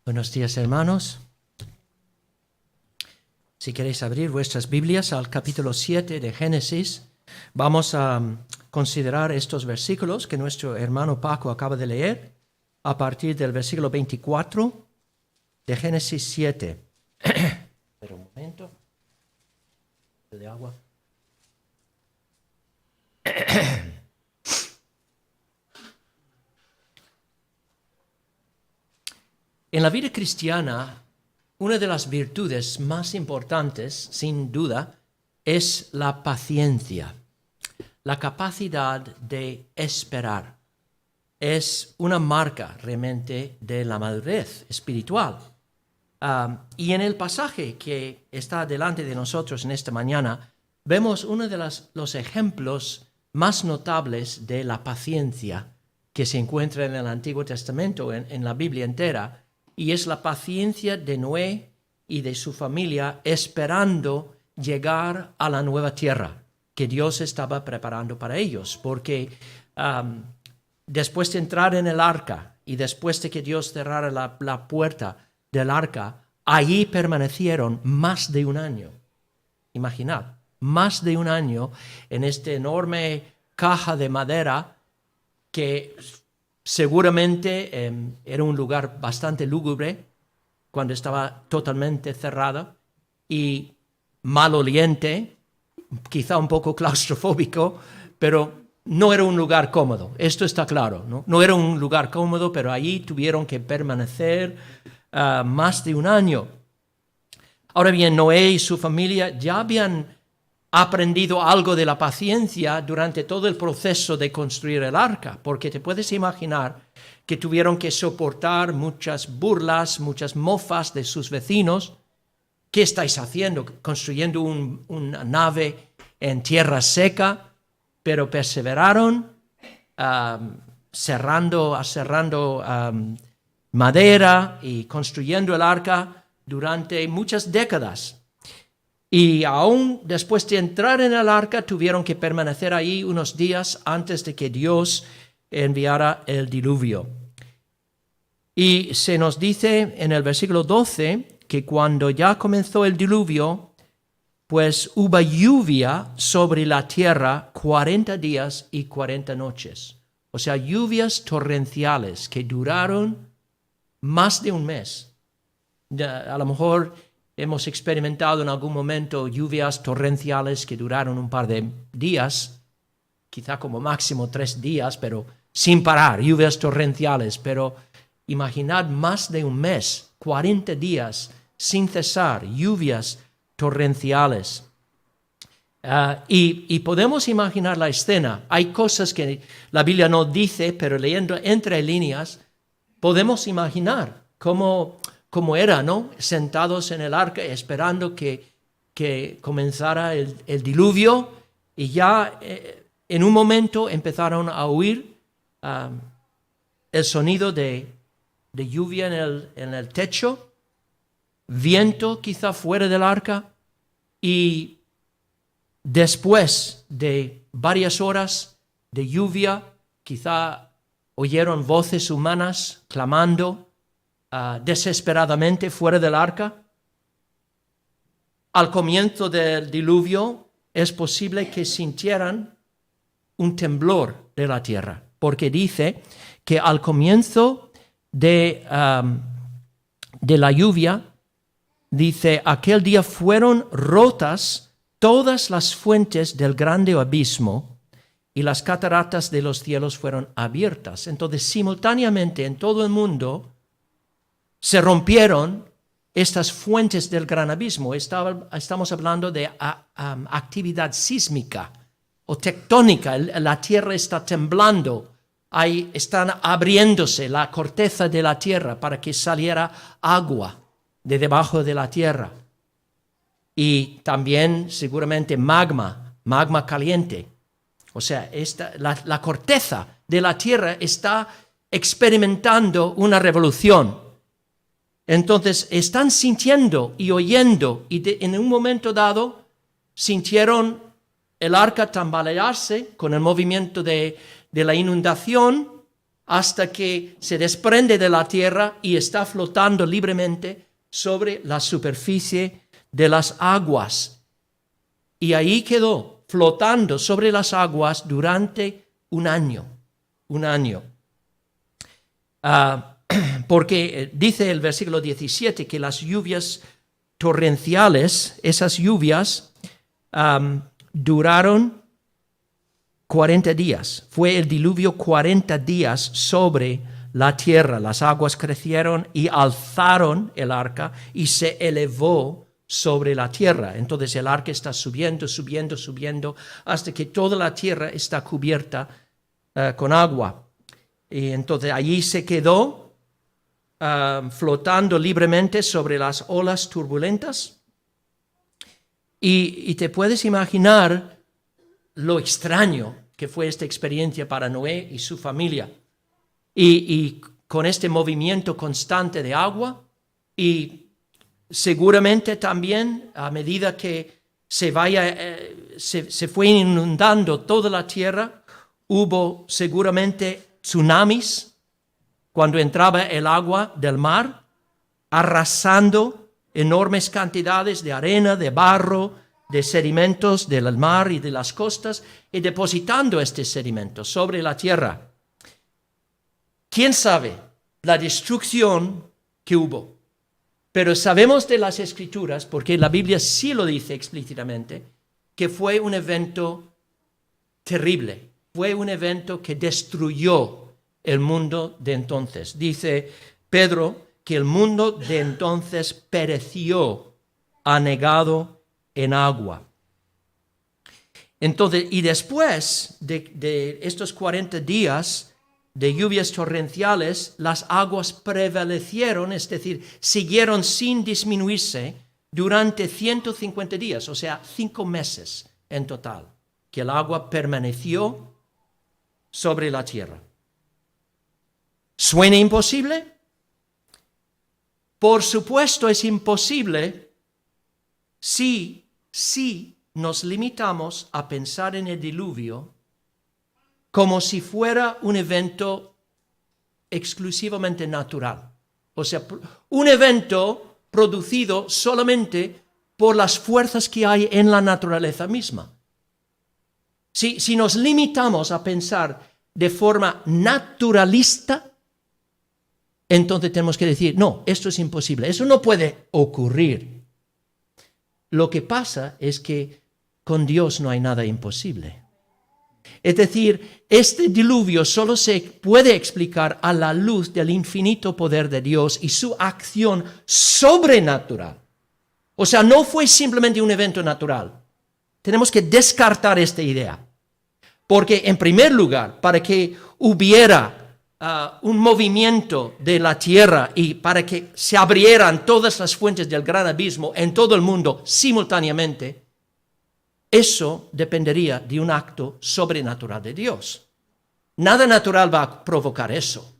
Buenos días, hermanos. Si queréis abrir vuestras Biblias al capítulo 7 de Génesis, vamos a considerar estos versículos que nuestro hermano Paco acaba de leer a partir del versículo 24 de Génesis 7. Espera un momento. De agua. En la vida cristiana, una de las virtudes más importantes, sin duda, es la paciencia, la capacidad de esperar. Es una marca realmente de la madurez espiritual. Y en el pasaje que está delante de nosotros en esta mañana, vemos uno de los ejemplos más notables de la paciencia que se encuentra en el Antiguo Testamento, en la Biblia entera, y es la paciencia de Noé y de su familia esperando llegar a la nueva tierra que Dios estaba preparando para ellos, porque después de entrar en el arca y después de que Dios cerrara la puerta del arca, allí permanecieron más de un año. Imaginad, más de un año en esta enorme caja de madera que seguramente era un lugar bastante lúgubre cuando estaba totalmente cerrada y maloliente, quizá un poco claustrofóbico, pero no era un lugar cómodo. Esto está claro, ¿no? No era un lugar cómodo, pero allí tuvieron que permanecer más de un año. Ahora bien, Noé y su familia ya habían aprendido algo de la paciencia durante todo el proceso de construir el arca, porque te puedes imaginar que tuvieron que soportar muchas burlas, muchas mofas de sus vecinos. ¿Qué estáis haciendo? Construyendo una nave en tierra seca, pero perseveraron cerrando madera y construyendo el arca durante muchas décadas. Y aún después de entrar en el arca, tuvieron que permanecer ahí unos días antes de que Dios enviara el diluvio. Y se nos dice en el versículo 12 que cuando ya comenzó el diluvio, pues hubo lluvia sobre la tierra 40 días y 40 noches. O sea, lluvias torrenciales que duraron más de un mes. A lo mejor hemos experimentado en algún momento lluvias torrenciales que duraron un par de días, quizá como máximo 3 días, pero sin parar, lluvias torrenciales. Pero imaginad más de un mes, 40 días sin cesar, lluvias torrenciales. Y podemos imaginar la escena. Hay cosas que la Biblia no dice, pero leyendo entre líneas, podemos imaginar cómo era, ¿no? Sentados en el arca esperando que comenzara el diluvio, y ya en un momento empezaron a oír el sonido de lluvia en el techo, viento quizá fuera del arca, y después de varias horas de lluvia, quizá oyeron voces humanas clamando desesperadamente fuera del arca. Al comienzo del diluvio es posible que sintieran un temblor de la tierra, porque dice que al comienzo de la lluvia, dice, aquel día fueron rotas todas las fuentes del grande abismo y las cataratas de los cielos fueron abiertas. Entonces, simultáneamente en todo el mundo se rompieron estas fuentes del gran abismo. Estamos hablando de actividad sísmica o tectónica. La tierra está temblando. Ahí están abriéndose la corteza de la tierra para que saliera agua de debajo de la tierra. Y también seguramente magma caliente. O sea, la corteza de la tierra está experimentando una revolución. Entonces están sintiendo y oyendo, y en un momento dado sintieron el arca tambalearse con el movimiento de la inundación, hasta que se desprende de la tierra y está flotando libremente sobre la superficie de las aguas. Y ahí quedó, flotando sobre las aguas durante un año. Porque dice el versículo 17 que las lluvias torrenciales, esas lluvias, duraron 40 días. Fue el diluvio 40 días sobre la tierra. Las aguas crecieron y alzaron el arca y se elevó sobre la tierra. Entonces el arca está subiendo, hasta que toda la tierra está cubierta con agua. Y entonces allí se quedó flotando libremente sobre las olas turbulentas. Y te puedes imaginar lo extraño que fue esta experiencia para Noé y su familia. Y con este movimiento constante de agua, y seguramente también a medida que se fue inundando toda la tierra, hubo seguramente tsunamis cuando entraba el agua del mar, arrasando enormes cantidades de arena, de barro, de sedimentos del mar y de las costas, y depositando este sedimento sobre la tierra. ¿Quién sabe la destrucción que hubo? Pero sabemos de las Escrituras, porque la Biblia sí lo dice explícitamente, que fue un evento terrible, fue un evento que destruyó el mundo de entonces. Dice Pedro que el mundo de entonces pereció anegado en agua. Entonces, y después de estos 40 días de lluvias torrenciales, las aguas prevalecieron, es decir, siguieron sin disminuirse durante 150 días, o sea, 5 meses en total, que el agua permaneció sobre la tierra. ¿Suena imposible? Por supuesto es imposible si nos limitamos a pensar en el diluvio como si fuera un evento exclusivamente natural. O sea, un evento producido solamente por las fuerzas que hay en la naturaleza misma. Si nos limitamos a pensar de forma naturalista, entonces tenemos que decir, no, esto es imposible, eso no puede ocurrir. Lo que pasa es que con Dios no hay nada imposible. Es decir, este diluvio solo se puede explicar a la luz del infinito poder de Dios y su acción sobrenatural. O sea, no fue simplemente un evento natural. Tenemos que descartar esta idea. Porque, en primer lugar, para que hubiera un movimiento de la tierra y para que se abrieran todas las fuentes del gran abismo en todo el mundo simultáneamente, eso dependería de un acto sobrenatural de Dios. Nada natural va a provocar eso,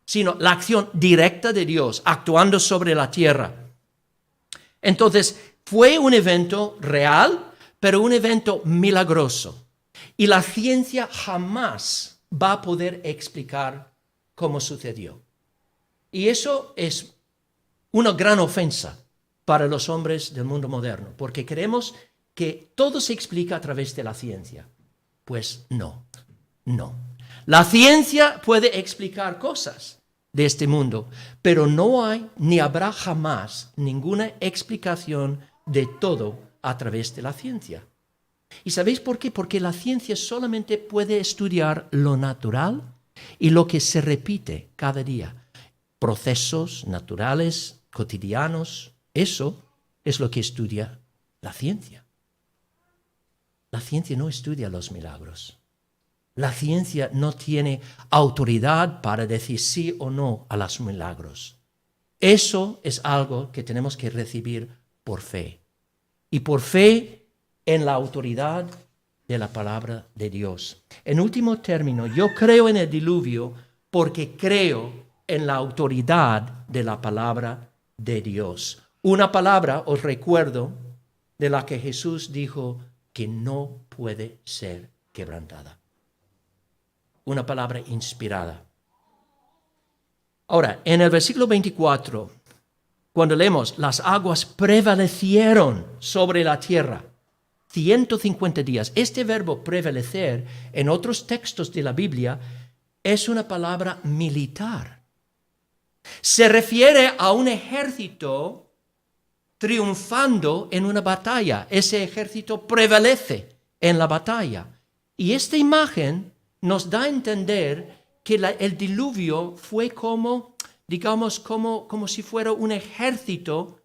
sino la acción directa de Dios actuando sobre la tierra. Entonces, fue un evento real, pero un evento milagroso. Y la ciencia jamás va a poder explicar cómo sucedió. Y eso es una gran ofensa para los hombres del mundo moderno, porque creemos que todo se explica a través de la ciencia. Pues no. La ciencia puede explicar cosas de este mundo, pero no hay ni habrá jamás ninguna explicación de todo a través de la ciencia. ¿Y sabéis por qué? Porque la ciencia solamente puede estudiar lo natural y lo que se repite cada día. Procesos naturales, cotidianos, eso es lo que estudia la ciencia. La ciencia no estudia los milagros. La ciencia no tiene autoridad para decir sí o no a los milagros. Eso es algo que tenemos que recibir por fe. Y por fe en la autoridad de la palabra de Dios. En último término, yo creo en el diluvio porque creo en la autoridad de la palabra de Dios. Una palabra, os recuerdo, de la que Jesús dijo que no puede ser quebrantada. Una palabra inspirada. Ahora, en el versículo 24, cuando leemos, las aguas prevalecieron sobre la tierra 150 días. Este verbo prevalecer en otros textos de la Biblia es una palabra militar. Se refiere a un ejército triunfando en una batalla. Ese ejército prevalece en la batalla. Y esta imagen nos da a entender que el diluvio fue como, digamos, como si fuera un ejército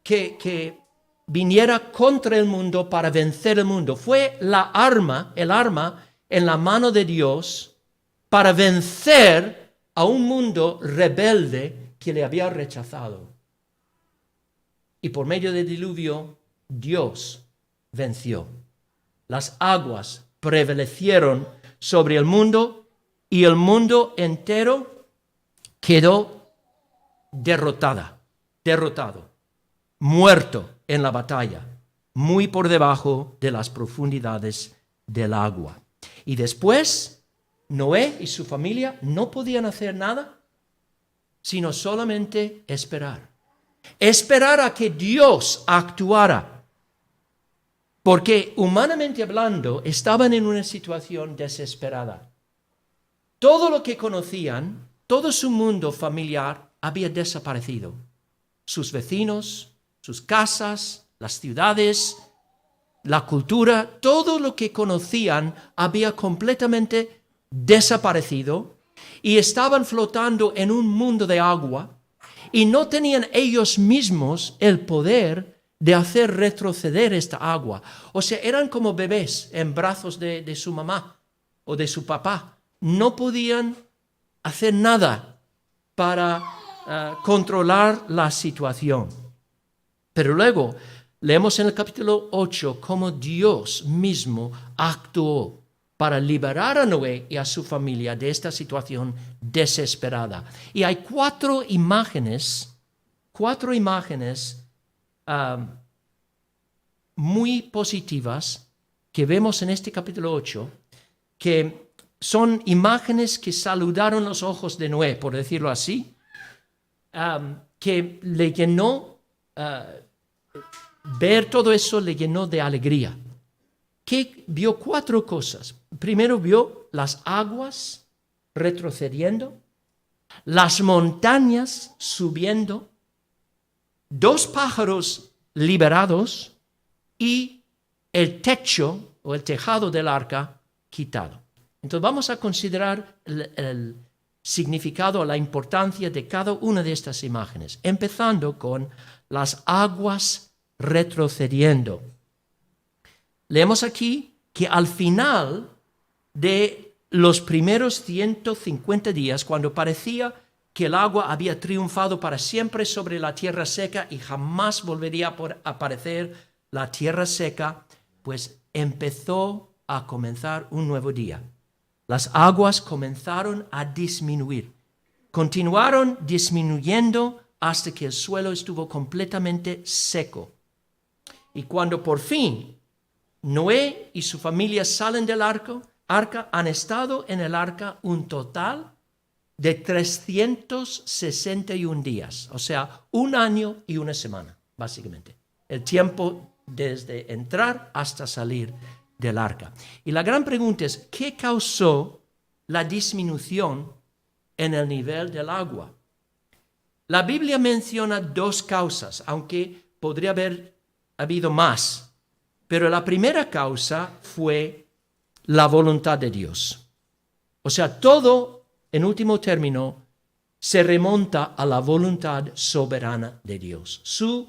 que viniera contra el mundo para vencer el mundo. Fue el arma en la mano de Dios para vencer a un mundo rebelde que le había rechazado. Y por medio del diluvio, Dios venció. Las aguas prevalecieron sobre el mundo y el mundo entero quedó derrotado, muerto en la batalla, muy por debajo de las profundidades del agua. Y después, Noé y su familia no podían hacer nada, sino solamente esperar. Esperar a que Dios actuara. Porque humanamente hablando, estaban en una situación desesperada. Todo lo que conocían, todo su mundo familiar había desaparecido. Sus vecinos, sus casas, las ciudades, la cultura, todo lo que conocían había completamente desaparecido y estaban flotando en un mundo de agua y no tenían ellos mismos el poder de hacer retroceder esta agua. O sea, eran como bebés en brazos de su mamá o de su papá. No podían hacer nada para controlar la situación. Pero luego leemos en el capítulo 8 cómo Dios mismo actuó para liberar a Noé y a su familia de esta situación desesperada. Y hay cuatro imágenes muy positivas que vemos en este capítulo 8, que son imágenes que saludaron los ojos de Noé, por decirlo así, que le llenó, ver todo eso le llenó de alegría. Que vio cuatro cosas. Primero vio las aguas retrocediendo, las montañas subiendo, dos pájaros liberados y el techo o el tejado del arca quitado. Entonces vamos a considerar el significado o la importancia de cada una de estas imágenes, empezando con las aguas retrocediendo. Leemos aquí que al final de los primeros 150 días, cuando parecía que el agua había triunfado para siempre sobre la tierra seca y jamás volvería a aparecer la tierra seca, pues empezó a comenzar un nuevo día. Las aguas comenzaron a disminuir. Continuaron disminuyendo hasta que el suelo estuvo completamente seco. Y cuando por fin Noé y su familia salen del arca, han estado en el arca un total de 361 días, o sea, 1 año y 1 semana, básicamente. El tiempo desde entrar hasta salir del arca. Y la gran pregunta es, ¿qué causó la disminución en el nivel del agua? La Biblia menciona 2 causas, aunque podría haber habido más. Pero la primera causa fue la voluntad de Dios. O sea, todo, en último término, se remonta a la voluntad soberana de Dios. Su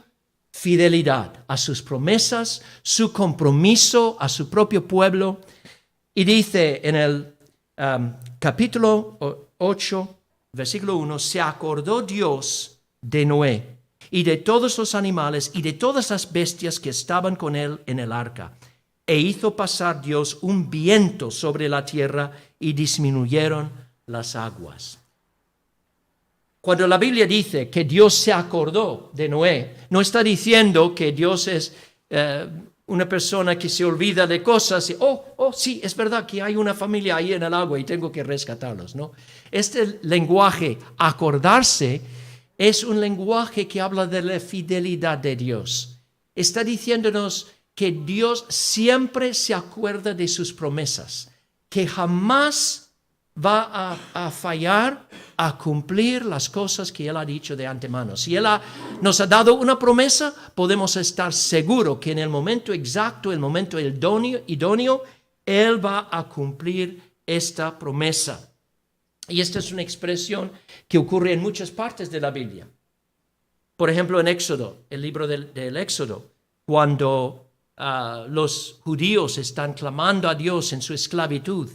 fidelidad a sus promesas, su compromiso a su propio pueblo. Y dice en el capítulo 8, versículo 1, se acordó Dios de Noé y de todos los animales y de todas las bestias que estaban con él en el arca. E hizo pasar Dios un viento sobre la tierra y disminuyeron las aguas. Cuando la Biblia dice que Dios se acordó de Noé, no está diciendo que Dios es una persona que se olvida de cosas y, sí, es verdad que hay una familia ahí en el agua y tengo que rescatarlos, ¿no? Este lenguaje, acordarse, es un lenguaje que habla de la fidelidad de Dios. Está diciéndonos que Dios siempre se acuerda de sus promesas, que jamás va a fallar a cumplir las cosas que Él ha dicho de antemano. Si Él nos ha dado una promesa, podemos estar seguros que en el momento exacto, el momento idóneo, Él va a cumplir esta promesa. Y esta es una expresión que ocurre en muchas partes de la Biblia. Por ejemplo, en Éxodo, el libro del Éxodo, cuando los judíos están clamando a Dios en su esclavitud,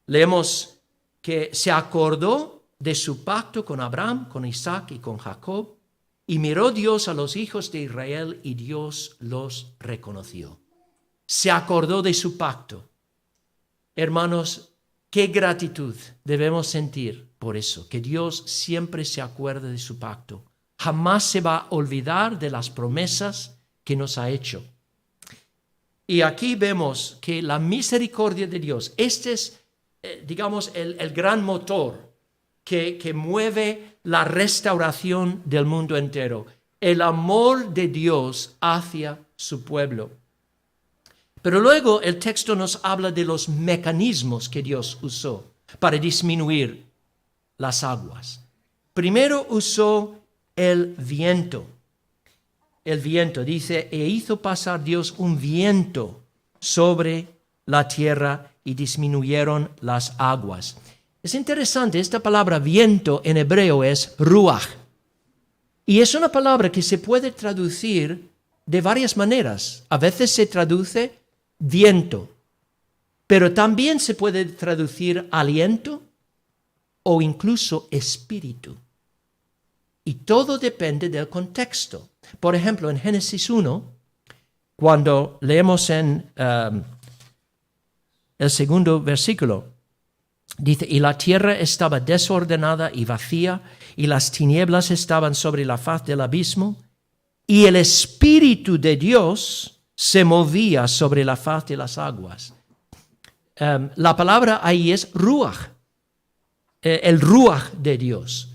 leemos que se acordó de su pacto con Abraham, con Isaac y con Jacob, y miró Dios a los hijos de Israel y Dios los reconoció. Se acordó de su pacto. Hermanos, qué gratitud debemos sentir por eso, que Dios siempre se acuerda de su pacto. Jamás se va a olvidar de las promesas que nos ha hecho. Y aquí vemos que la misericordia de Dios, este es digamos, el gran motor que mueve la restauración del mundo entero, el amor de Dios hacia su pueblo. Pero luego el texto nos habla de los mecanismos que Dios usó para disminuir las aguas. Primero usó el viento. El viento, dice, e hizo pasar Dios un viento sobre la tierra y disminuyeron las aguas. Es interesante, esta palabra viento en hebreo es ruach. Y es una palabra que se puede traducir de varias maneras. A veces se traduce viento, pero también se puede traducir aliento o incluso espíritu. Y todo depende del contexto. Por ejemplo, en Génesis 1, cuando leemos en el segundo versículo, dice, y la tierra estaba desordenada y vacía, y las tinieblas estaban sobre la faz del abismo, y el Espíritu de Dios se movía sobre la faz de las aguas. La palabra ahí es ruach, el ruach de Dios.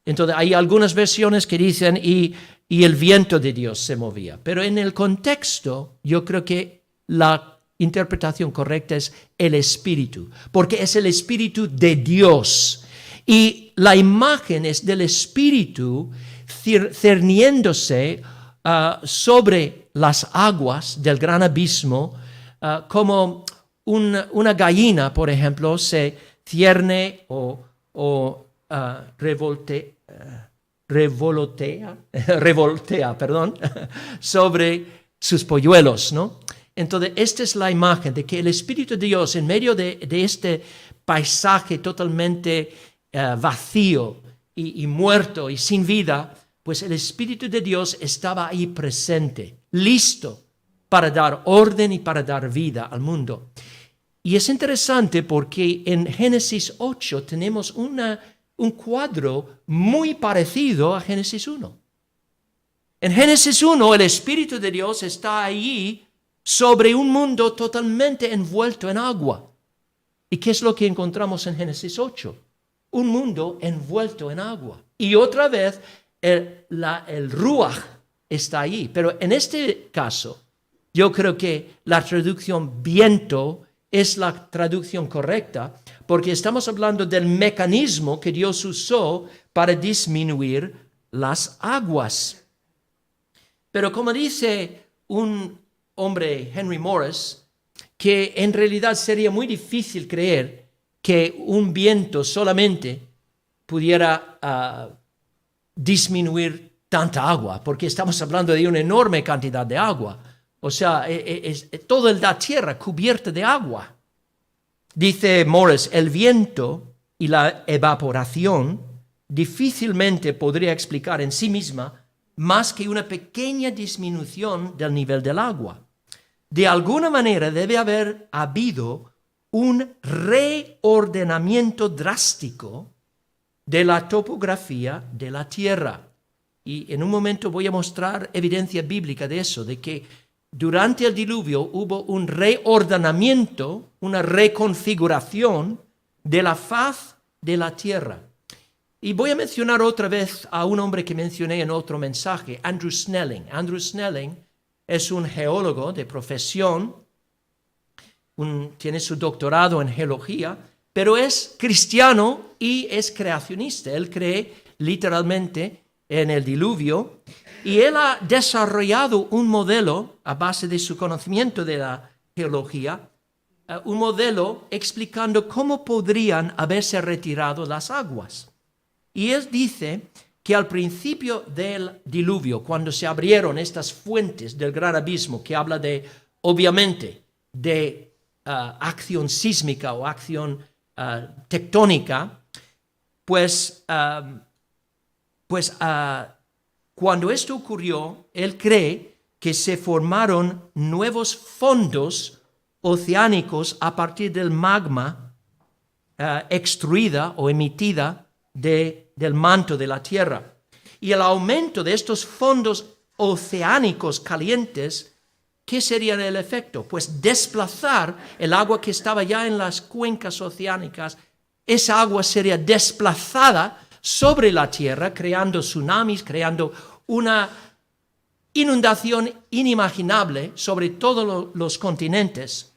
Entonces hay algunas versiones que dicen, y el viento de Dios se movía. Pero en el contexto, yo creo que la interpretación correcta es el Espíritu, porque es el Espíritu de Dios. Y la imagen es del Espíritu cerniéndose sobre las aguas del gran abismo, como una gallina, por ejemplo, se cierne o revoltea sobre sus polluelos, ¿no? Entonces, esta es la imagen de que el Espíritu de Dios, en medio de este paisaje totalmente vacío y muerto y sin vida, pues el Espíritu de Dios estaba ahí presente, listo para dar orden y para dar vida al mundo. Y es interesante porque en Génesis 8 tenemos un cuadro muy parecido a Génesis 1. En Génesis 1 el Espíritu de Dios está ahí sobre un mundo totalmente envuelto en agua. ¿Y qué es lo que encontramos en Génesis 8? Un mundo envuelto en agua. Y otra vez el ruach está ahí. Pero en este caso, yo creo que la traducción viento es la traducción correcta, porque estamos hablando del mecanismo que Dios usó para disminuir las aguas. Pero como dice un hombre, Henry Morris, que en realidad sería muy difícil creer que un viento solamente pudiera disminuir tanta agua, porque estamos hablando de una enorme cantidad de agua. O sea, es toda la tierra cubierta de agua. Dice Morris, el viento y la evaporación difícilmente podría explicar en sí misma más que una pequeña disminución del nivel del agua. De alguna manera debe haber habido un reordenamiento drástico de la topografía de la tierra. Y en un momento voy a mostrar evidencia bíblica de eso, de que durante el diluvio hubo un reordenamiento, una reconfiguración de la faz de la tierra. Y voy a mencionar otra vez a un hombre que mencioné en otro mensaje, Andrew Snelling. Andrew Snelling es un geólogo de profesión, tiene su doctorado en geología, pero es cristiano y es creacionista. Él cree literalmente en el diluvio y él ha desarrollado un modelo a base de su conocimiento de la geología, un modelo explicando cómo podrían haberse retirado las aguas. Y él dice que al principio del diluvio, cuando se abrieron estas fuentes del gran abismo, que habla de, obviamente, de acción sísmica o acción tectónica, cuando esto ocurrió, él cree que se formaron nuevos fondos oceánicos a partir del magma extruida o emitida del manto de la Tierra. Y el aumento de estos fondos oceánicos calientes, ¿qué sería el efecto? Pues desplazar el agua que estaba ya en las cuencas oceánicas, esa agua sería desplazada sobre la tierra, creando tsunamis, creando una inundación inimaginable sobre todos los continentes.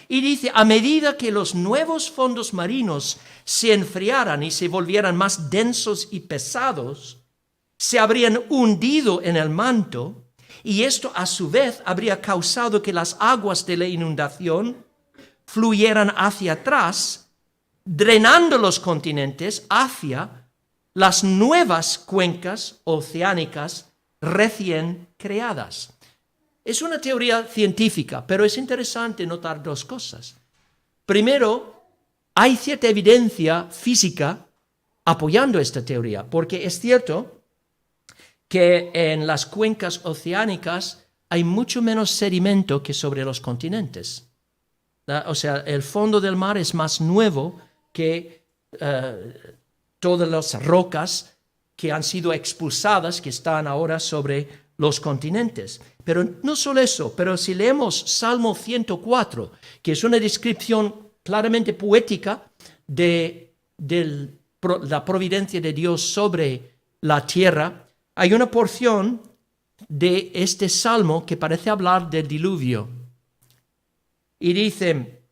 Y dice, a medida que los nuevos fondos marinos se enfriaran y se volvieran más densos y pesados, se habrían hundido en el manto, y esto a su vez habría causado que las aguas de la inundación fluyeran hacia atrás, drenando los continentes hacia las nuevas cuencas oceánicas recién creadas. Es una teoría científica, pero es interesante notar dos cosas. Primero, hay cierta evidencia física apoyando esta teoría, porque es cierto que en las cuencas oceánicas hay mucho menos sedimento que sobre los continentes. O sea, el fondo del mar es más nuevo que todas las rocas que han sido expulsadas, que están ahora sobre los continentes. Pero no solo eso, pero si leemos Salmo 104, que es una descripción claramente poética de la providencia de Dios sobre la tierra, hay una porción de este salmo que parece hablar del diluvio. Y dice,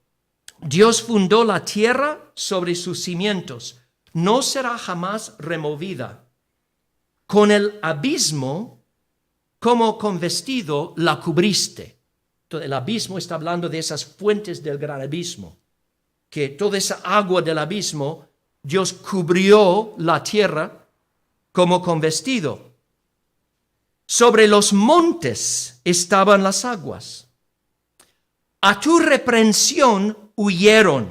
Dios fundó la tierra sobre sus cimientos, no será jamás removida. Con el abismo, como con vestido, la cubriste. Entonces, el abismo está hablando de esas fuentes del gran abismo, que toda esa agua del abismo, Dios cubrió la tierra como con vestido. Sobre los montes estaban las aguas. A tu reprensión huyeron.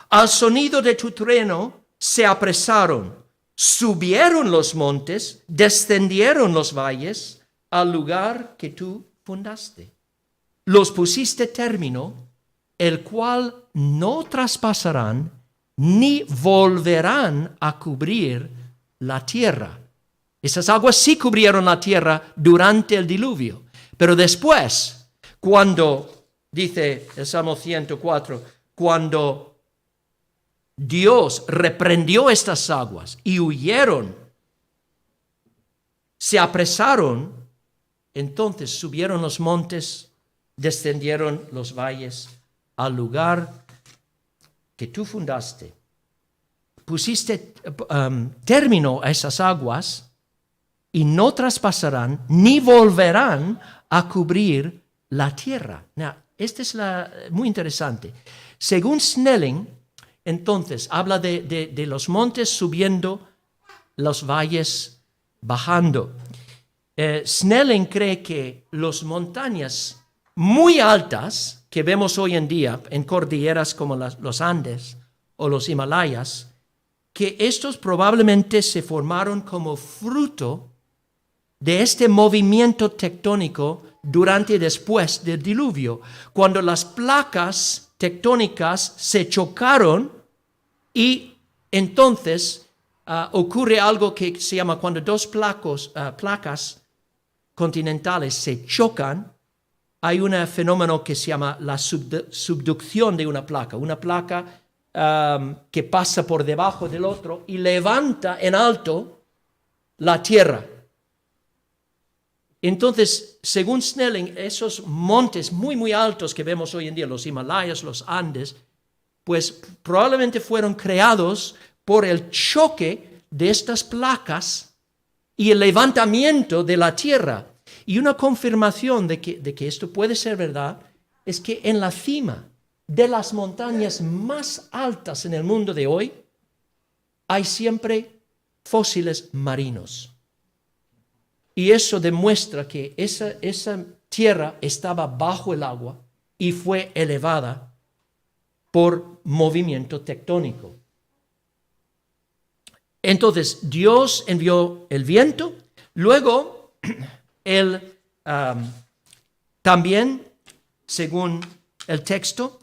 Al sonido de tu trueno se apresaron. Subieron los montes, descendieron los valles al lugar que tú fundaste. Los pusiste término, el cual no traspasarán ni volverán a cubrir la tierra. Esas aguas sí cubrieron la tierra durante el diluvio, pero después, cuando, dice el Salmo 104, cuando Dios reprendió estas aguas y huyeron, se apresaron, entonces subieron los montes, descendieron los valles al lugar que tú fundaste. Pusiste término a esas aguas y no traspasarán ni volverán a cubrir la tierra. Now, esta es muy interesante. Según Snelling, entonces, habla de los montes subiendo, los valles bajando. Snelling cree que las montañas muy altas que vemos hoy en día en cordilleras como los Andes o los Himalayas, que estos probablemente se formaron como fruto de este movimiento tectónico durante y después del diluvio, cuando las placas tectónicas se chocaron y entonces ocurre algo que se llama cuando dos placas continentales se chocan, hay un fenómeno que se llama la subducción de una placa que pasa por debajo del otro y levanta en alto la tierra. Entonces, según Snelling, esos montes muy, muy altos que vemos hoy en día, los Himalayas, los Andes, pues probablemente fueron creados por el choque de estas placas y el levantamiento de la tierra. Y una confirmación de que esto puede ser verdad es que en la cima de las montañas más altas en el mundo de hoy hay siempre fósiles marinos. Y eso demuestra que esa tierra estaba bajo el agua y fue elevada por movimiento tectónico. Entonces, Dios envió el viento, luego Él también, según el texto,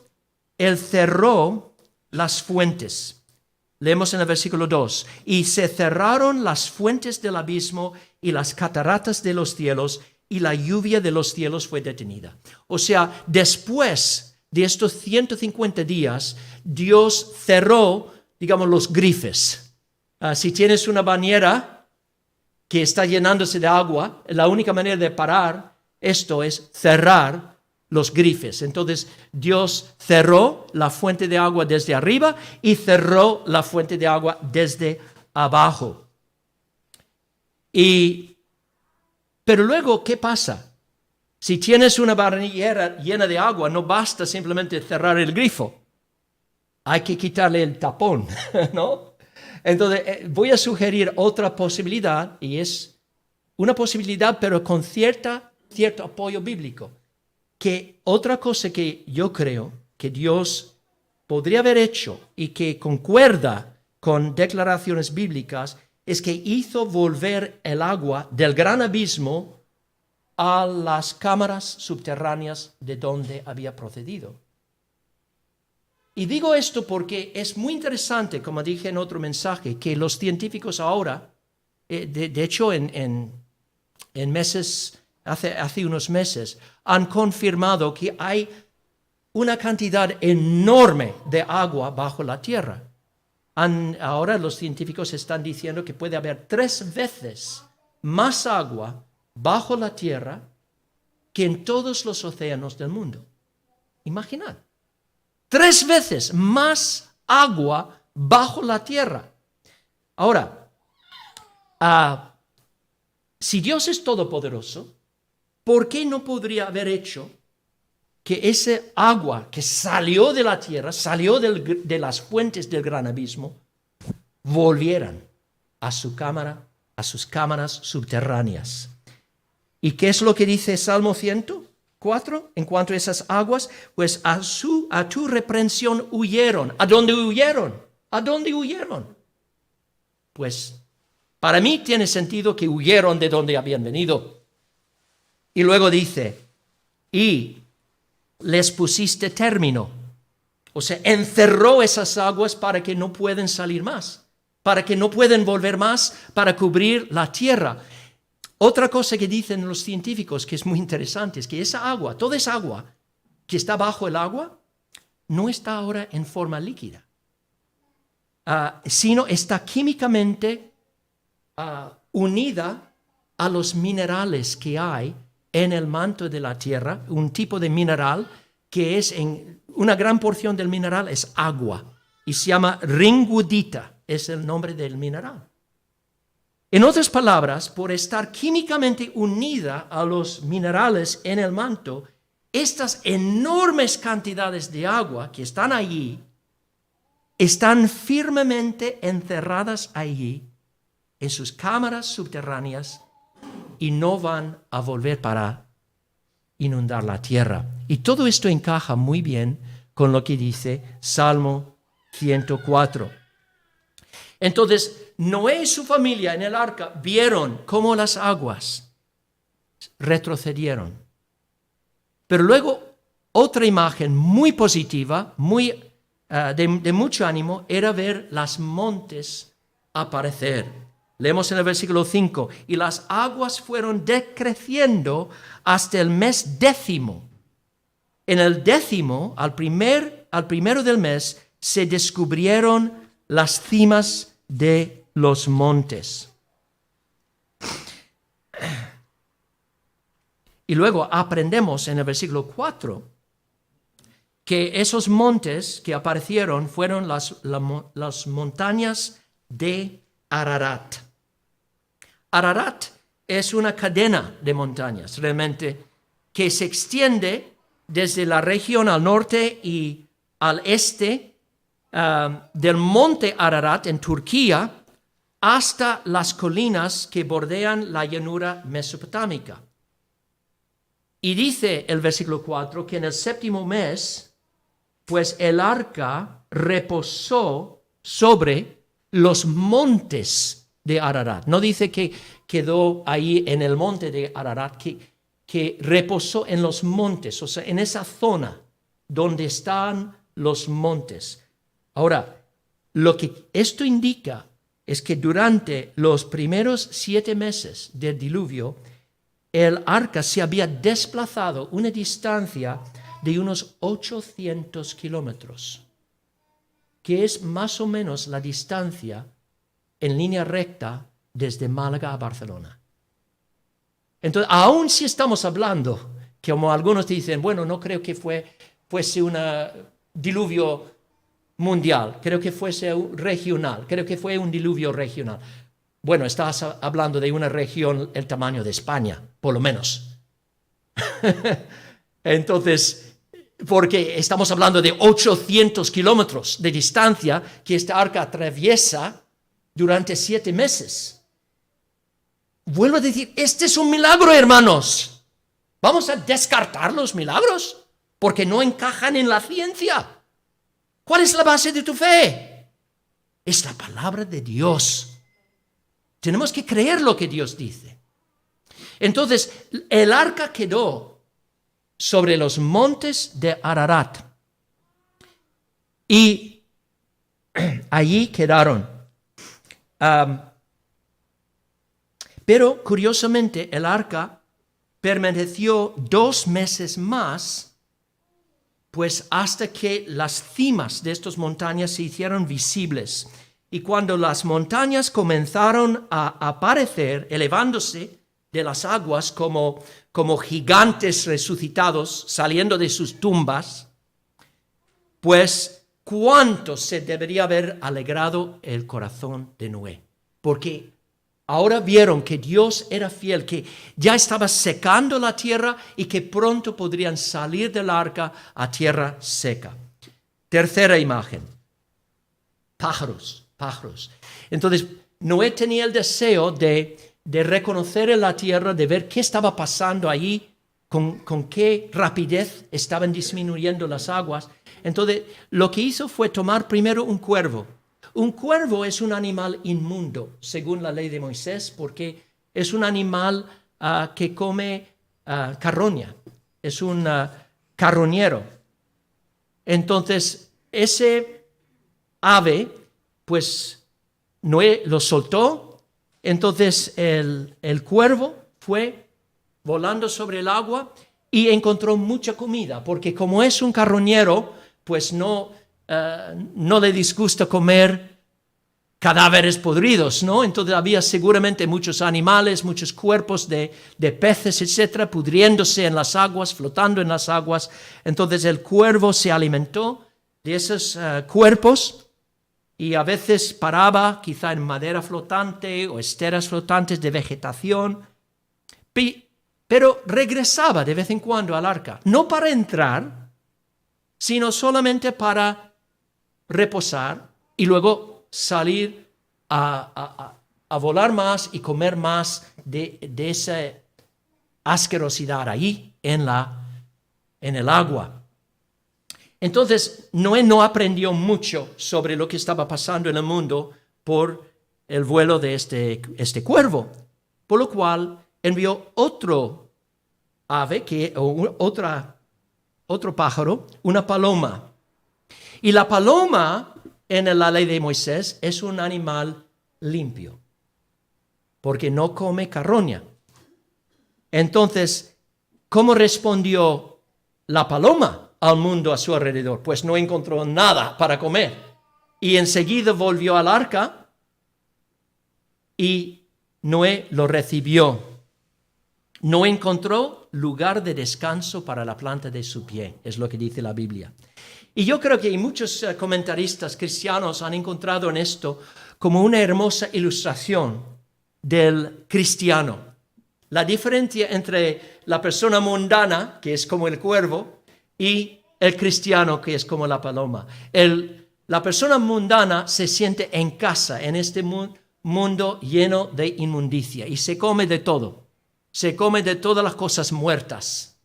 Él cerró las fuentes. Leemos en el versículo 2, y se cerraron las fuentes del abismo y las cataratas de los cielos, y la lluvia de los cielos fue detenida. O sea, después de estos 150 días, Dios cerró, digamos, los grifos. Si tienes una bañera que está llenándose de agua, la única manera de parar esto es cerrar los grifos. Entonces, Dios cerró la fuente de agua desde arriba y cerró la fuente de agua desde abajo. Pero luego, ¿qué pasa? Si tienes una bañera llena de agua, no basta simplemente cerrar el grifo. Hay que quitarle el tapón, ¿no? Entonces, voy a sugerir otra posibilidad, y es una posibilidad, pero con cierto apoyo bíblico. Que otra cosa que yo creo que Dios podría haber hecho y que concuerda con declaraciones bíblicas es que hizo volver el agua del gran abismo a las cámaras subterráneas de donde había procedido. Y digo esto porque es muy interesante, como dije en otro mensaje, que los científicos ahora, de hecho en meses, hace unos meses, han confirmado que hay una cantidad enorme de agua bajo la tierra. Ahora los científicos están diciendo que puede haber 3 veces más agua bajo la tierra que en todos los océanos del mundo. Imaginad. 3 veces más agua bajo la tierra. Ahora, si Dios es todopoderoso, ¿por qué no podría haber hecho que ese agua que salió de la tierra, salió de las fuentes del gran abismo, volvieran a sus cámaras subterráneas? ¿Y qué es lo que dice Salmo 104 en cuanto a esas aguas? Pues a tu reprensión huyeron. ¿A dónde huyeron? ¿A dónde huyeron? Pues para mí tiene sentido que huyeron de donde habían venido. Y luego dice, y les pusiste término. O sea, encerró esas aguas para que no puedan salir más, para que no puedan volver más, para cubrir la tierra. Otra cosa que dicen los científicos que es muy interesante es que esa agua, toda esa agua que está bajo el agua, no está ahora en forma líquida, sino está químicamente unida a los minerales que hay en el manto de la tierra, un tipo de mineral que una gran porción del mineral es agua y se llama ringwoodita, es el nombre del mineral. En otras palabras, por estar químicamente unida a los minerales en el manto, estas enormes cantidades de agua que están allí están firmemente encerradas allí en sus cámaras subterráneas y no van a volver para inundar la tierra. Y todo esto encaja muy bien con lo que dice Salmo 104. Entonces, Noé y su familia en el arca vieron cómo las aguas retrocedieron. Pero luego, otra imagen muy positiva, de mucho ánimo, era ver las montes aparecer. Leemos en el versículo 5, y las aguas fueron decreciendo hasta el mes 10º, En el 10º, al primero del mes, se descubrieron las cimas de los montes. Y luego aprendemos en el versículo 4 que esos montes que aparecieron fueron las montañas de Ararat. Ararat es una cadena de montañas, realmente, que se extiende desde la región al norte y al este del monte Ararat en Turquía hasta las colinas que bordean la llanura mesopotámica. Y dice el versículo 4 que en el 7º mes, pues el arca reposó sobre los montes de Ararat. No dice que quedó ahí en el monte de Ararat, que reposó en los montes, o sea, en esa zona donde están los montes. Ahora, lo que esto indica es que durante los primeros 7 meses del diluvio, el arca se había desplazado una distancia de unos 800 kilómetros, que es más o menos la distancia en línea recta desde Málaga a Barcelona. Entonces, aun si estamos hablando, que como algunos dicen, bueno, no creo que fuese un diluvio mundial, creo que fuese regional, creo que fue un diluvio regional. Bueno, estás hablando de una región el tamaño de España, por lo menos. Entonces, porque estamos hablando de 800 kilómetros de distancia que esta arca atraviesa durante 7 meses. Vuelvo a decir, este es un milagro, hermanos. ¿Vamos a descartar los milagros? Porque no encajan en la ciencia. ¿Cuál es la base de tu fe? Es la palabra de Dios. Tenemos que creer lo que Dios dice. Entonces, el arca quedó sobre los montes de Ararat. Y allí quedaron. Pero, curiosamente, el arca permaneció 2 meses más, pues hasta que las cimas de estas montañas se hicieron visibles. Y cuando las montañas comenzaron a aparecer, elevándose de las aguas como gigantes resucitados, saliendo de sus tumbas, pues cuánto se debería haber alegrado el corazón de Noé. Porque ahora vieron que Dios era fiel, que ya estaba secando la tierra y que pronto podrían salir del arca a tierra seca. Tercera imagen, pájaros. Entonces, Noé tenía el deseo de reconocer en la tierra, de ver qué estaba pasando allí, con qué rapidez estaban disminuyendo las aguas. Entonces, lo que hizo fue tomar primero un cuervo. Un cuervo es un animal inmundo, según la ley de Moisés, porque es un animal que come carroña, es un carroñero. Entonces, ese ave, pues Noé lo soltó, entonces el cuervo fue volando sobre el agua y encontró mucha comida, porque como es un carroñero, pues no le disgusta comer cadáveres podridos, ¿no? Entonces había seguramente muchos animales, muchos cuerpos de peces, etcétera, pudriéndose en las aguas, flotando en las aguas. Entonces el cuervo se alimentó de esos cuerpos y a veces paraba quizá en madera flotante o esteras flotantes de vegetación, pero regresaba de vez en cuando al arca, no para entrar, sino solamente para reposar y luego salir a volar más y comer más de esa asquerosidad ahí en el agua. Entonces, Noé no aprendió mucho sobre lo que estaba pasando en el mundo por el vuelo de este cuervo, por lo cual envió otro ave, otro pájaro, una paloma. Y la paloma, en la ley de Moisés, es un animal limpio, porque no come carroña. Entonces, ¿cómo respondió la paloma al mundo a su alrededor, pues no encontró nada para comer. Y enseguida volvió al arca y Noé lo recibió. No encontró lugar de descanso para la planta de su pie, es lo que dice la Biblia. Y yo creo que muchos comentaristas cristianos han encontrado en esto como una hermosa ilustración del cristiano. La diferencia entre la persona mundana, que es como el cuervo, y el cristiano, que es como la paloma. La persona mundana se siente en casa en este mundo lleno de inmundicia y se come de todo. Se come de todas las cosas muertas.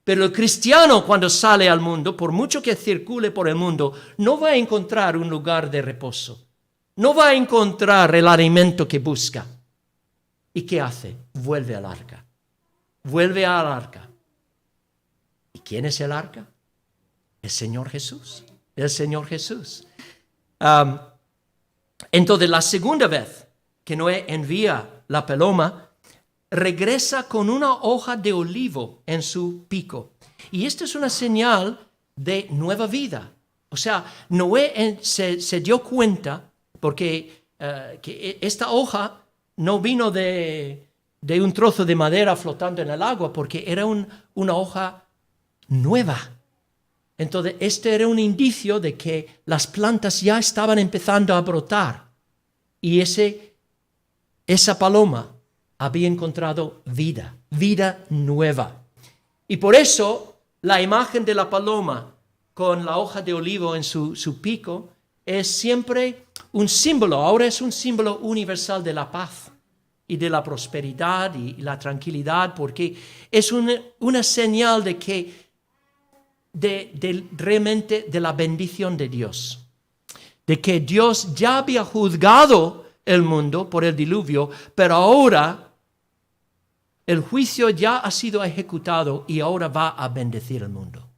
Pero el cristiano, cuando sale al mundo, por mucho que circule por el mundo, no va a encontrar un lugar de reposo. No va a encontrar el alimento que busca. ¿Y qué hace? Vuelve al arca. Vuelve al arca. ¿Y quién es el arca? El Señor Jesús. El Señor Jesús. Entonces, la segunda vez que Noé envía la paloma, regresa con una hoja de olivo en su pico. Y esto es una señal de nueva vida. O sea, Noé se dio cuenta, porque que esta hoja no vino de un trozo de madera flotando en el agua, porque era una hoja nueva. Entonces, este era un indicio de que las plantas ya estaban empezando a brotar. Y esa paloma había encontrado vida nueva. Y por eso la imagen de la paloma con la hoja de olivo en su pico es siempre un símbolo, ahora es un símbolo universal de la paz y de la prosperidad y la tranquilidad, porque es una señal de que realmente de la bendición de Dios, de que Dios ya había juzgado el mundo por el diluvio, pero ahora el juicio ya ha sido ejecutado y ahora va a bendecir el mundo.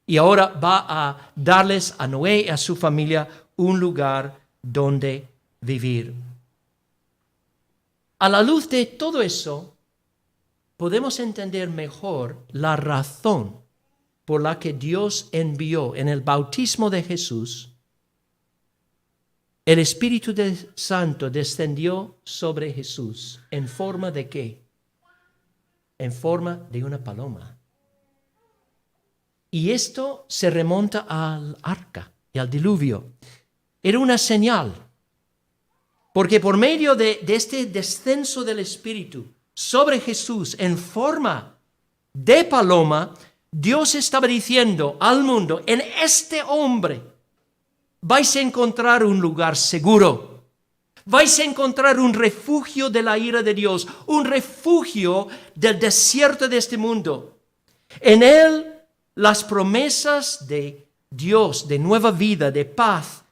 Y ahora va a darles a Noé y a su familia un lugar donde vivir. A la luz de todo eso, podemos entender mejor la razón por la que Dios envió en el bautismo de Jesús. El Espíritu Santo descendió sobre Jesús. ¿En forma de qué? En forma de una paloma. Y esto se remonta al arca y al diluvio. Era una señal, porque por medio de este descenso del Espíritu sobre Jesús en forma de paloma, Dios estaba diciendo al mundo: en este hombre vais a encontrar un lugar seguro. Vais a encontrar un refugio de la ira de Dios, un refugio del desierto de este mundo. En él las promesas de Dios, de nueva vida, de paz,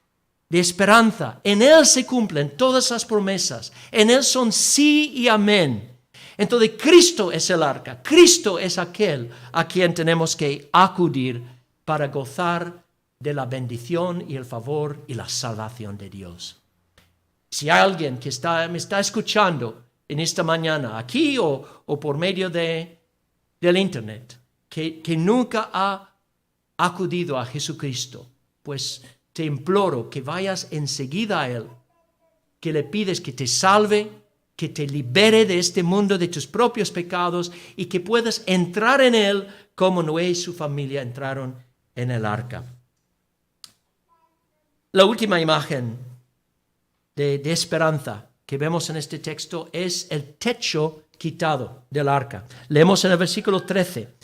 de esperanza, en él se cumplen todas las promesas. En él son sí y amén. Entonces Cristo es el arca, Cristo es aquel a quien tenemos que acudir para gozar de la bendición y el favor y la salvación de Dios. Si hay alguien que me está escuchando en esta mañana, aquí o por medio del internet, que nunca ha acudido a Jesucristo, pues te imploro que vayas enseguida a Él, que le pides que te salve, que te libere de este mundo de tus propios pecados y que puedas entrar en Él como Noé y su familia entraron en el arca. La última imagen de esperanza que vemos en este texto es el techo quitado del arca. Leemos en el versículo 13.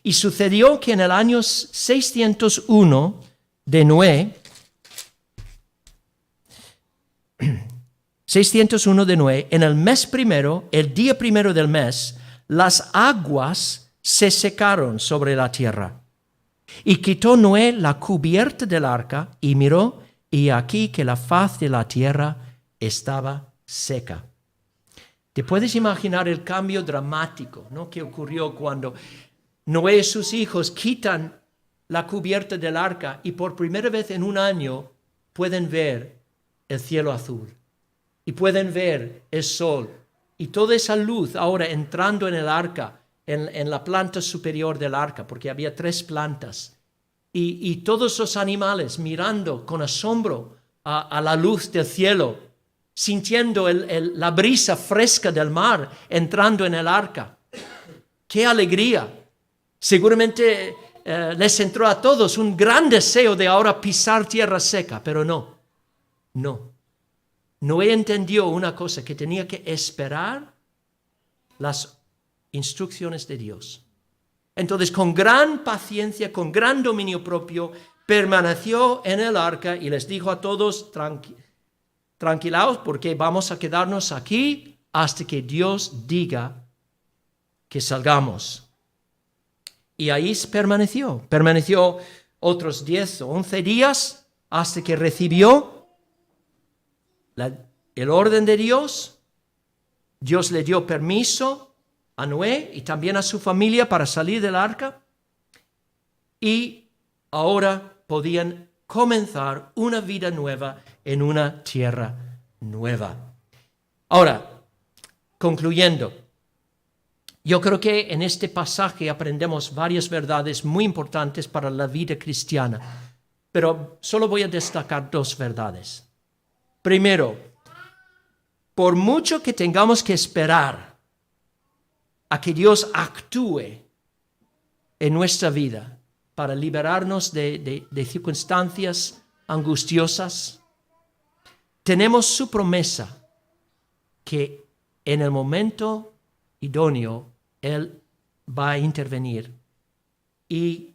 Y sucedió que en el año 601 de Noé, en el mes primero, el día primero del mes, las aguas se secaron sobre la tierra. Y quitó Noé la cubierta del arca y miró, y aquí que la faz de la tierra estaba seca. ¿Te puedes imaginar el cambio dramático, ¿no?, que ocurrió cuando Noé y sus hijos quitan la cubierta del arca y por primera vez en un año pueden ver el cielo azul y pueden ver el sol y toda esa luz ahora entrando en el arca en la planta superior del arca, porque había 3 plantas. Y todos los animales mirando con asombro a la luz del cielo, sintiendo la brisa fresca del mar entrando en el arca. ¡Qué alegría! Seguramente les entró a todos un gran deseo de ahora pisar tierra seca, pero no. Noé entendió una cosa, que tenía que esperar las instrucciones de Dios. Entonces, con gran paciencia, con gran dominio propio, permaneció en el arca y les dijo a todos, tranquilaos, porque vamos a quedarnos aquí hasta que Dios diga que salgamos. Y ahí permaneció otros 10 o 11 días hasta que recibió el orden de Dios. Dios le dio permiso a Noé y también a su familia para salir del arca, y ahora podían comenzar una vida nueva en una tierra nueva. Ahora, concluyendo, yo creo que en este pasaje aprendemos varias verdades muy importantes para la vida cristiana, pero solo voy a destacar 2 verdades. Primero, por mucho que tengamos que esperar a que Dios actúe en nuestra vida para liberarnos de circunstancias angustiosas, tenemos su promesa que en el momento idóneo Él va a intervenir y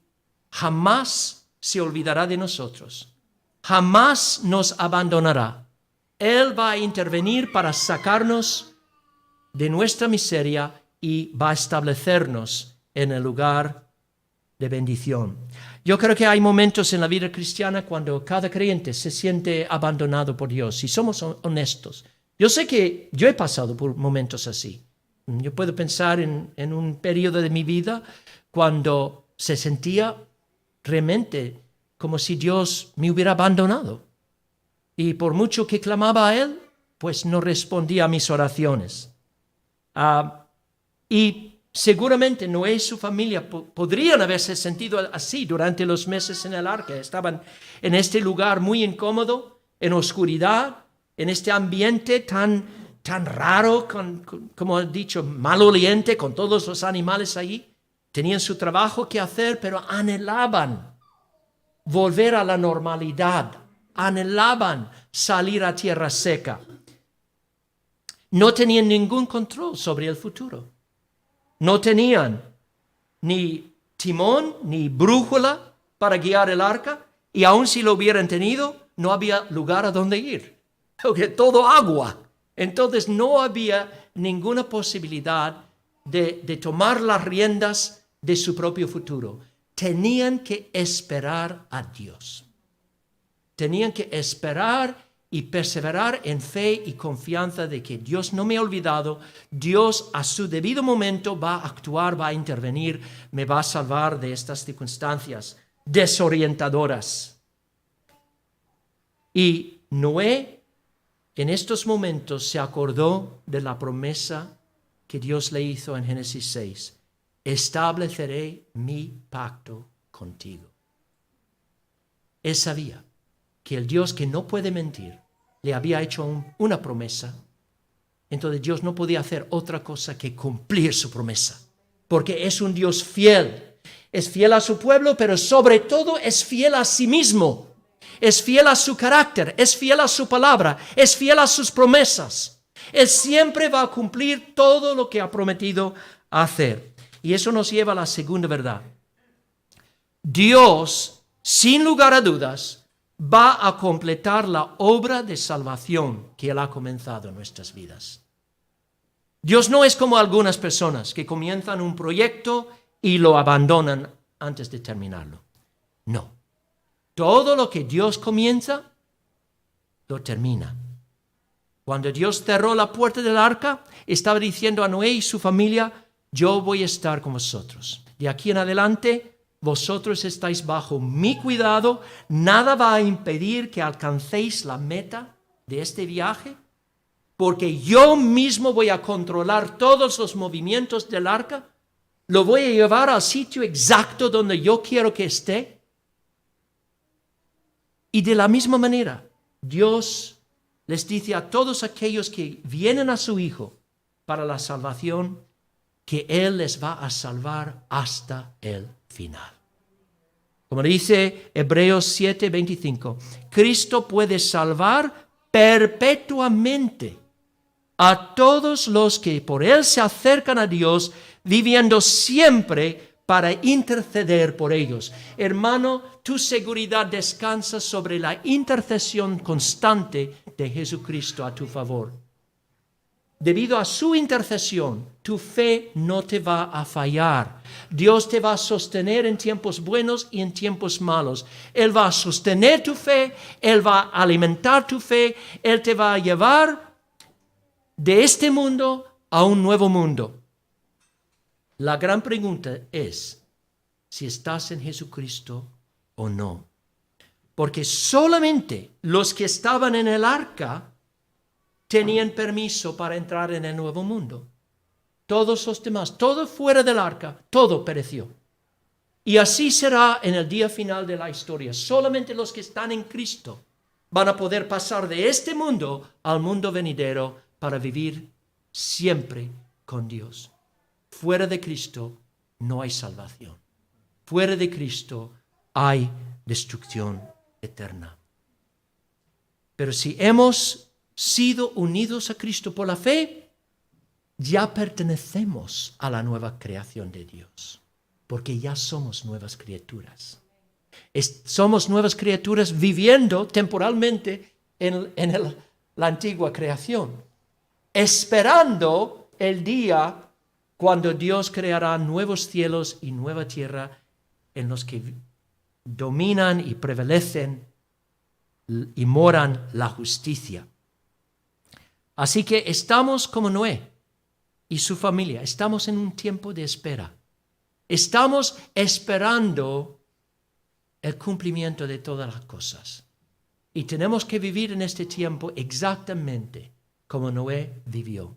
jamás se olvidará de nosotros, jamás nos abandonará. Él va a intervenir para sacarnos de nuestra miseria y va a establecernos en el lugar de bendición. Yo creo que hay momentos en la vida cristiana cuando cada creyente se siente abandonado por Dios, y somos honestos. Yo sé que yo he pasado por momentos así. Yo puedo pensar en un periodo de mi vida cuando se sentía realmente como si Dios me hubiera abandonado. Y por mucho que clamaba a Él, pues no respondía a mis oraciones. Y seguramente Noé y su familia podrían haberse sentido así durante los meses en el arca. Estaban en este lugar muy incómodo, en oscuridad, en este ambiente tan raro, como he dicho, maloliente, con todos los animales ahí. Tenían su trabajo que hacer, pero anhelaban volver a la normalidad. Anhelaban salir a tierra seca. No tenían ningún control sobre el futuro. No tenían ni timón ni brújula para guiar el arca, y aun si lo hubieran tenido, no había lugar a donde ir, porque todo agua. Entonces no había ninguna posibilidad de tomar las riendas de su propio futuro. Tenían que esperar a Dios. Tenían que esperar y perseverar en fe y confianza de que Dios no me ha olvidado. Dios a su debido momento va a actuar, va a intervenir, me va a salvar de estas circunstancias desorientadoras. Y Noé en estos momentos se acordó de la promesa que Dios le hizo en Génesis 6. Estableceré mi pacto contigo. Él sabía que el Dios que no puede mentir le había hecho una promesa. Entonces Dios no podía hacer otra cosa que cumplir su promesa, porque es un Dios fiel. Es fiel a su pueblo, pero sobre todo es fiel a sí mismo. Es fiel a su carácter, es fiel a su palabra, es fiel a sus promesas. Él siempre va a cumplir todo lo que ha prometido hacer. Y eso nos lleva a la segunda verdad. Dios, sin lugar a dudas, va a completar la obra de salvación que Él ha comenzado en nuestras vidas. Dios no es como algunas personas que comienzan un proyecto y lo abandonan antes de terminarlo. No. Todo lo que Dios comienza, lo termina. Cuando Dios cerró la puerta del arca, estaba diciendo a Noé y su familia, yo voy a estar con vosotros. De aquí en adelante, vosotros estáis bajo mi cuidado, nada va a impedir que alcancéis la meta de este viaje, porque yo mismo voy a controlar todos los movimientos del arca, ¿Lo voy a llevar al sitio exacto donde yo quiero que esté? Y de la misma manera, Dios les dice a todos aquellos que vienen a su Hijo para la salvación, que Él les va a salvar hasta el final. Como dice Hebreos 7:25, Cristo puede salvar perpetuamente a todos los que por Él se acercan a Dios, viviendo siempre para interceder por ellos. Hermano, tu seguridad descansa sobre la intercesión constante de Jesucristo a tu favor. Debido a su intercesión, tu fe no te va a fallar. Dios te va a sostener en tiempos buenos y en tiempos malos. Él va a sostener tu fe, Él va a alimentar tu fe, Él te va a llevar de este mundo a un nuevo mundo. La gran pregunta es si estás en Jesucristo o no. Porque solamente los que estaban en el arca tenían permiso para entrar en el nuevo mundo. Todos los demás, todo fuera del arca, todo pereció. Y así será en el día final de la historia. Solamente los que están en Cristo van a poder pasar de este mundo al mundo venidero para vivir siempre con Dios. Fuera de Cristo no hay salvación. Fuera de Cristo hay destrucción eterna. Pero si hemos sido unidos a Cristo por la fe, ya pertenecemos a la nueva creación de Dios, porque ya somos nuevas criaturas. Somos nuevas criaturas viviendo temporalmente en la antigua creación, esperando el día cuando Dios creará nuevos cielos y nueva tierra en los que dominan y prevalecen y moran la justicia. Así que estamos como Noé y su familia, estamos en un tiempo de espera. Estamos esperando el cumplimiento de todas las cosas. Y tenemos que vivir en este tiempo exactamente como Noé vivió,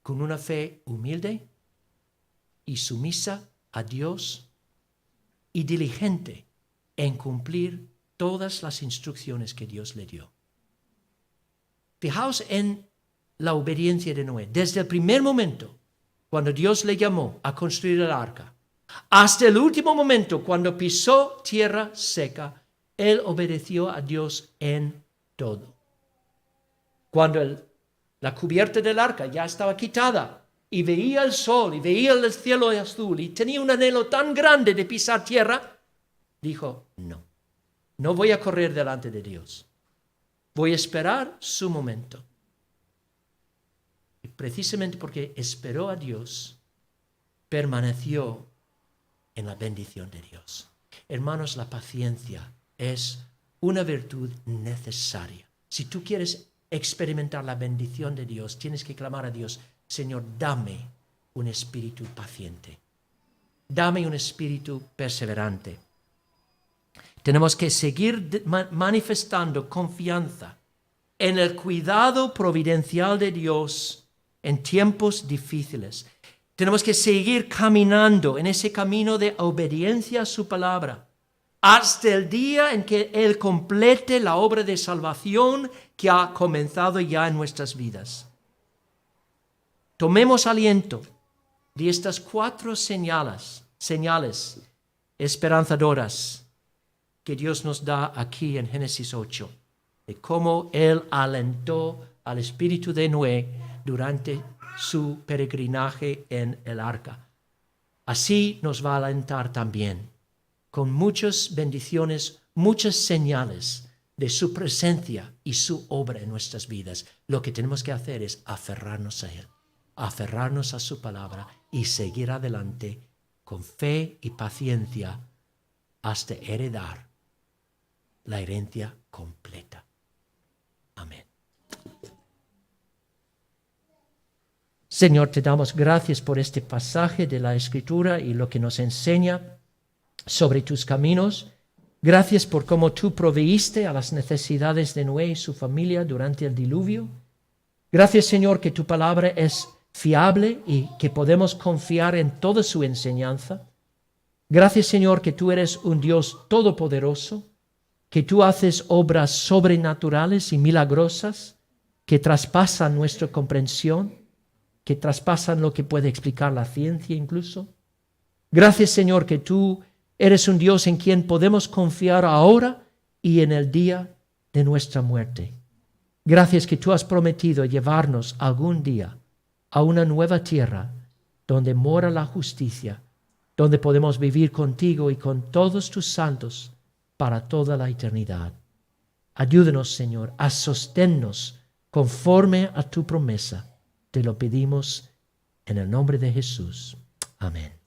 con una fe humilde y sumisa a Dios y diligente en cumplir todas las instrucciones que Dios le dio. Fijaos en la obediencia de Noé. Desde el primer momento, cuando Dios le llamó a construir el arca, hasta el último momento, cuando pisó tierra seca, él obedeció a Dios en todo. Cuando la cubierta del arca ya estaba quitada y veía el sol y veía el cielo azul y tenía un anhelo tan grande de pisar tierra, dijo, no voy a correr delante de Dios. Voy a esperar su momento. Y precisamente porque esperó a Dios, permaneció en la bendición de Dios. Hermanos, la paciencia es una virtud necesaria. Si tú quieres experimentar la bendición de Dios, tienes que clamar a Dios, Señor, dame un espíritu paciente. Dame un espíritu perseverante. Tenemos que seguir manifestando confianza en el cuidado providencial de Dios en tiempos difíciles. Tenemos que seguir caminando en ese camino de obediencia a su palabra hasta el día en que Él complete la obra de salvación que ha comenzado ya en nuestras vidas. Tomemos aliento de estas 4 señales esperanzadoras que Dios nos da aquí en Génesis 8, de cómo Él alentó al espíritu de Noé durante su peregrinaje en el arca. Así nos va a alentar también, con muchas bendiciones, muchas señales de su presencia y su obra en nuestras vidas. Lo que tenemos que hacer es aferrarnos a Él, aferrarnos a su palabra y seguir adelante con fe y paciencia hasta heredar la herencia completa. Amén. Señor, te damos gracias por este pasaje de la Escritura y lo que nos enseña sobre tus caminos. Gracias por cómo tú proveíste a las necesidades de Noé y su familia durante el diluvio. Gracias, Señor, que tu palabra es fiable y que podemos confiar en toda su enseñanza. Gracias, Señor, que tú eres un Dios todopoderoso, que tú haces obras sobrenaturales y milagrosas que traspasan nuestra comprensión, que traspasan lo que puede explicar la ciencia incluso. Gracias, Señor, que tú eres un Dios en quien podemos confiar ahora y en el día de nuestra muerte. Gracias que tú has prometido llevarnos algún día a una nueva tierra donde mora la justicia, donde podemos vivir contigo y con todos tus santos para toda la eternidad. Ayúdanos, Señor, a sostenernos conforme a tu promesa. Te lo pedimos en el nombre de Jesús. Amén.